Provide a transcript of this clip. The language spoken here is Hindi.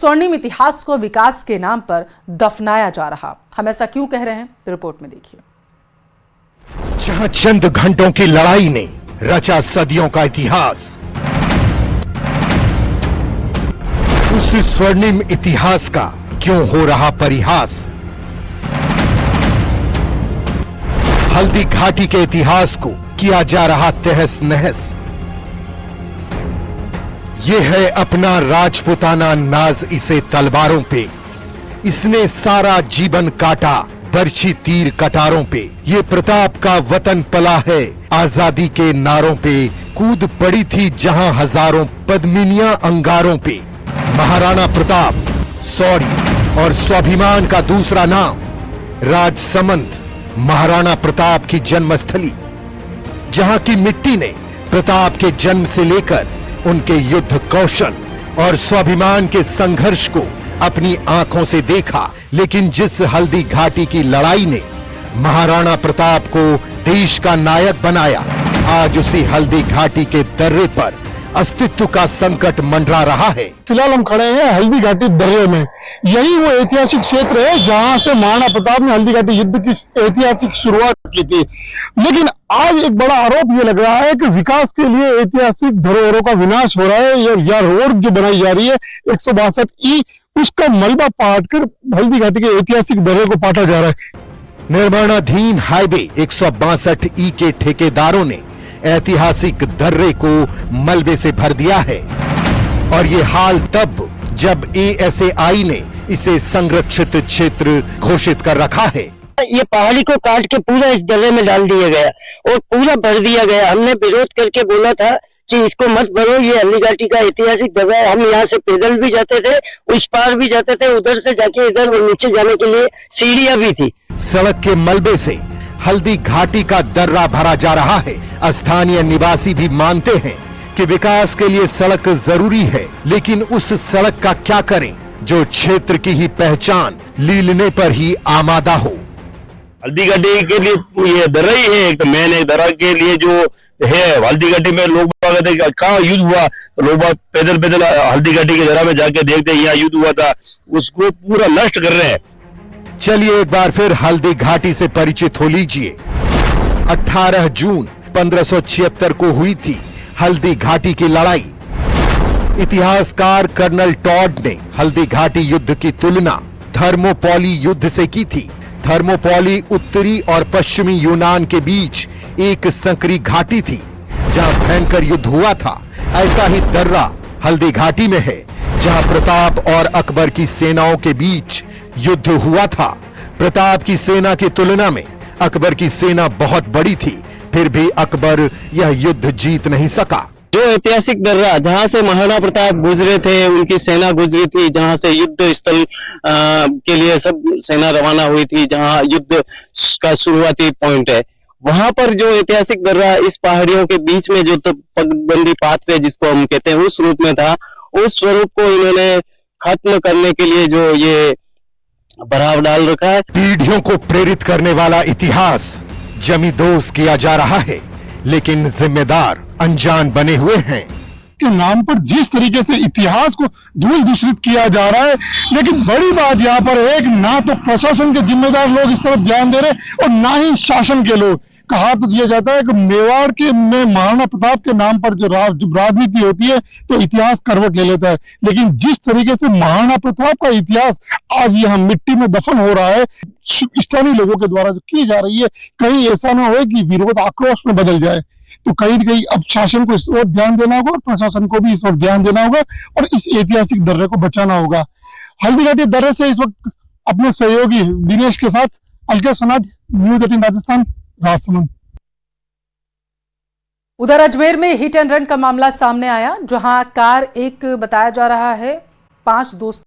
स्वर्णिम इतिहास को विकास के नाम पर दफनाया जा रहा। हम ऐसा क्यों कह रहे हैं, रिपोर्ट में देखिए। जहां चंद घंटों की लड़ाई ने रचा सदियों का इतिहास, उस स्वर्णिम इतिहास का क्यों हो रहा परिहास। हल्दी घाटी के इतिहास को किया जा रहा तहस नहस। ये है अपना राजपुताना नाज, इसे तलवारों पे इसने सारा जीवन काटा, बरछी तीर कटारों पे। ये प्रताप का वतन पला है, आजादी के नारों पे कूद पड़ी थी जहां हजारों पद्मिनियां अंगारों पे। महाराणा प्रताप शौर्य और स्वाभिमान का दूसरा नाम, राजसमंद महाराणा प्रताप की जन्मस्थली, जहां की मिट्टी ने प्रताप के जन्म से लेकर उनके युद्ध कौशल और स्वाभिमान के संघर्ष को अपनी आंखों से देखा। लेकिन जिस हल्दी घाटी की लड़ाई ने महाराणा प्रताप को देश का नायक बनाया, आज उसी हल्दी घाटी के दर्रे पर अस्तित्व का संकट मंडरा रहा है। फिलहाल हम खड़े हैं हल्दी घाटी दर्रे में। यही वो ऐतिहासिक क्षेत्र है जहां से महाराणा प्रताप ने हल्दी घाटी युद्ध की ऐतिहासिक शुरुआत की थी। लेकिन आज एक बड़ा आरोप ये लग रहा है कि विकास के लिए ऐतिहासिक धरोहरों का विनाश हो रहा है। यह रोड जो बनाई जा रही है 162E, उसका मलबा पाट कर हल्दी घाटी के ऐतिहासिक दर्रे को पाटा जा रहा है। निर्माणाधीन हाईवे 162E के ठेकेदारों ने ऐतिहासिक दर्रे को मलबे से भर दिया है, और ये हाल तब जब ASAI ने इसे संरक्षित क्षेत्र घोषित कर रखा है। ये पहाड़ी को काट के पूरा इस दर्रे में डाल दिया गया और पूरा भर दिया गया। हमने विरोध करके बोला था कि इसको मत भरो, ये हल्दी घाटी का ऐतिहासिक दर्रा है। हम यहाँ से पैदल भी जाते थे, उस पार भी जाते थे, उधर से जाके इधर और नीचे जाने के लिए सीढ़ियां भी थी। सड़क के मलबे से हल्दी घाटी का दर्रा भरा जा रहा है। स्थानीय निवासी भी मानते हैं कि विकास के लिए सड़क जरूरी है, लेकिन उस सड़क का क्या करें जो क्षेत्र की ही पहचान लीलने पर ही आमादा हो। हल्दी घाटी के लिए ये दर्रा ही है, एक तो मेन है। दर्रा के लिए जो है हल्दी घाटी में लोग कहाँ युद्ध हुआ, तो लोग पैदल पैदल हल्दी घाटी के दर्रा में जाके देखते हैं यहाँ युद्ध हुआ था, उसको पूरा नष्ट कर रहे हैं। चलिए एक बार फिर हल्दी घाटी से परिचित हो लीजिए। 18 जून 1576 को हुई थी हल्दी घाटी की लड़ाई। इतिहासकार कर्नल टॉड ने हल्दी घाटी युद्ध की तुलना थर्मोपॉली युद्ध से की थी। थर्मोपॉली उत्तरी और पश्चिमी यूनान के बीच एक संकरी घाटी थी जहां भयंकर युद्ध हुआ था। ऐसा ही दर्रा हल्दी घाटी में है, जहां प्रताप और अकबर की सेनाओं के बीच युद्ध हुआ था। प्रताप की सेना की तुलना में अकबर की सेना बहुत बड़ी थी, फिर भी अकबर यह युद्ध जीत नहीं सका। जो ऐतिहासिक दर्रा जहां से महाराणा प्रताप गुजरे थे, उनकी सेना गुजरी थी, जहां से युद्ध स्थल के लिए सब सेना रवाना हुई थी, जहां युद्ध का शुरुआती पॉइंट है, वहां पर जो ऐतिहासिक दर्रा इस पहाड़ियों के बीच में जो पगबंदी पाथवे जिसको हम कहते हैं उस रूप में था, उस स्वरूप को इन्होंने खत्म करने के लिए जो ये बढ़ाव डाल रखा है। पीढ़ियों को प्रेरित करने वाला इतिहास जमींदोज किया जा रहा है, लेकिन जिम्मेदार अनजान बने हुए हैं। के नाम पर जिस तरीके से इतिहास को धूल दूषित किया जा रहा है, लेकिन बड़ी बात यहाँ पर है कि ना तो प्रशासन के जिम्मेदार लोग इस तरफ ध्यान दे रहे और ना ही शासन के लोग। कहा तो दिया जाता है कि मेवाड़ के में महाराणा प्रताप के नाम पर जो राजनीति होती है तो इतिहास करवट ले लेता है, लेकिन जिस तरीके से महाराणा प्रताप का इतिहास आज यहाँ मिट्टी में दफन हो रहा है स्थानीय लोगों के द्वारा जो की जा रही है, कहीं ऐसा ना हो कि विरोध आक्रोश में बदल जाए। तो कहीं न कहीं अब शासन को इस ओर ध्यान देना होगा और प्रशासन को भी इस ओर ध्यान देना होगा और इस ऐतिहासिक दर्रे को बचाना होगा। हल्दी घाटी दर्रे से इस वक्त अपने सहयोगी दिनेश के साथ अलके सनाट, न्यूज़ 18 राजस्थान, राजसमंद। उधर अजमेर में हिट एंड रन का मामला सामने आया, जहां कार एक बताया जा रहा है 5 दोस्त